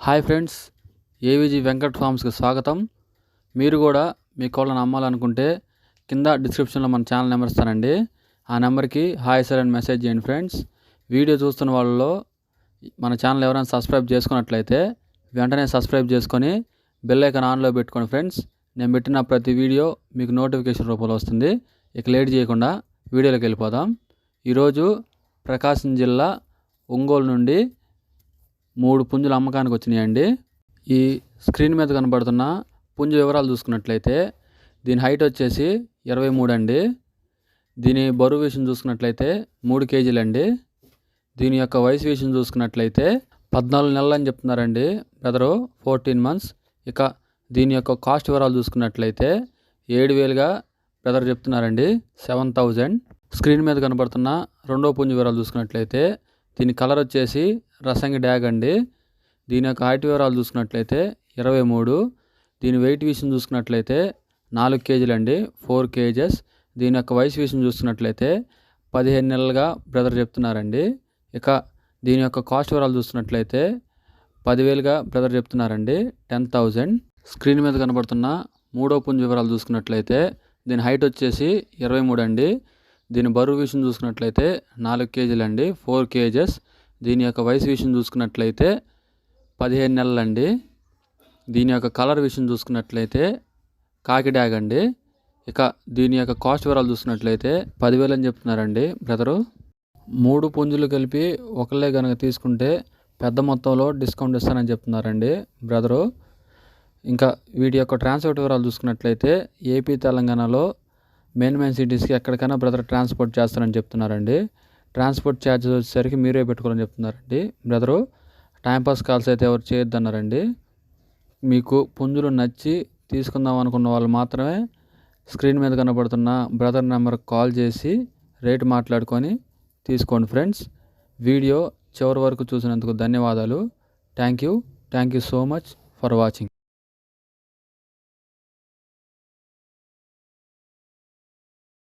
Hi friends, AVG Venkat ఫార్మ్స్కి స్వాగతం. మీరు కూడా మీ కోళ్ళను అమ్మాలనుకుంటే కింద డిస్క్రిప్షన్లో మన ఛానల్ నెంబర్ ఇస్తానండి. ఆ నెంబర్కి హాయ్ సార్ అని మెసేజ్ చేయండి ఫ్రెండ్స్. వీడియో చూస్తున్న వాళ్ళలో మన ఛానల్ ఎవరైనా సబ్స్క్రైబ్ చేసుకున్నట్లయితే వెంటనే సబ్స్క్రైబ్ చేసుకొని బెల్ ఐకాన్ ఆన్లో పెట్టుకోండి ఫ్రెండ్స్. నేను పెట్టిన ప్రతి వీడియో మీకు నోటిఫికేషన్ రూపంలో వస్తుంది. ఇక లేట్ చేయకుండా వీడియోలోకి వెళ్ళిపోదాం. ఈరోజు ప్రకాశం జిల్లా ఒంగోలు నుండి 3 పుంజులు అమ్మకానికి వచ్చినాయండి. ఈ స్క్రీన్ మీద కనబడుతున్న పుంజు వివరాలు చూసుకున్నట్లయితే దీని హైట్ వచ్చేసి 23 అండి. దీని బరువు విషయం చూసుకున్నట్లయితే 3 కేజీలు అండి. దీని యొక్క వయసు విషయం చూసుకున్నట్లయితే 14 నెలలు అని చెప్తున్నారండి బ్రదరు, 14 మంత్స్. ఇక దీని యొక్క కాస్ట్ వివరాలు చూసుకున్నట్లయితే 7,000గా బ్రదర్ చెప్తున్నారండి, 7,000. స్క్రీన్ మీద కనబడుతున్న రెండో పుంజు వివరాలు చూసుకున్నట్లయితే దీని కలర్ వచ్చేసి రసంగి డ్యాగ్ అండి. దీని యొక్క హైట్ వివరాలు చూసుకున్నట్లయితే 23. దీని వెయిట్ విషయం చూసుకున్నట్లయితే 4 కేజీలు అండి, 4 కేజెస్. దీని యొక్క వయసు విషయం చూసుకున్నట్లయితే 15 నెలలుగా బ్రదర్ చెప్తున్నారండి. ఇక దీని యొక్క కాస్ట్ వివరాలు చూసుకున్నట్లయితే 10,000గా బ్రదర్ చెప్తున్నారండి, 10,000. స్క్రీన్ మీద కనబడుతున్న మూడో పుంజు వివరాలు చూసుకున్నట్లయితే దీని హైట్ వచ్చేసి 23 అండి. దీని బరువు విషయం చూసుకున్నట్లయితే 4 కేజీలు అండి, 4 కేజెస్. దీని యొక్క వయసు విషయం చూసుకున్నట్లయితే 15 నెలలండి. దీని యొక్క కలర్ విషయం చూసుకున్నట్లయితే కాకి డ్యాగ్ అండి. ఇక దీని యొక్క కాస్ట్ వివరాలు చూసుకున్నట్లయితే 10,000 అని చెప్తున్నారండి బ్రదరు. 3 పుంజులు కలిపి ఒకళ్ళే కనుక తీసుకుంటే పెద్ద మొత్తంలో డిస్కౌంట్ ఇస్తానని చెప్తున్నారండి బ్రదరు. ఇంకా వీటి యొక్క ట్రాన్స్పోర్ట్ వివరాలు చూసుకున్నట్లయితే ఏపీ తెలంగాణలో మెయిన్ సిటీస్కి ఎక్కడికైనా బ్రదర్ ట్రాన్స్పోర్ట్ చేస్తారని చెప్తున్నారండి. ట్రాన్స్పోర్ట్ ఛార్జెస్ వచ్చేసరికి మీరే పెట్టుకోవాలని చెప్తున్నారండి బ్రదరు. టైంపాస్ కాల్స్ అయితే ఎవరు చేయొద్దన్నారండి. మీకు పుంజులు నచ్చి తీసుకుందాం అనుకున్న వాళ్ళు మాత్రమే స్క్రీన్ మీద కనబడుతున్న బ్రదర్ నెంబర్కి కాల్ చేసి రేటు మాట్లాడుకొని తీసుకోండి ఫ్రెండ్స్. వీడియో చివరి వరకు చూసినందుకు ధన్యవాదాలు. Thank you so much for watching.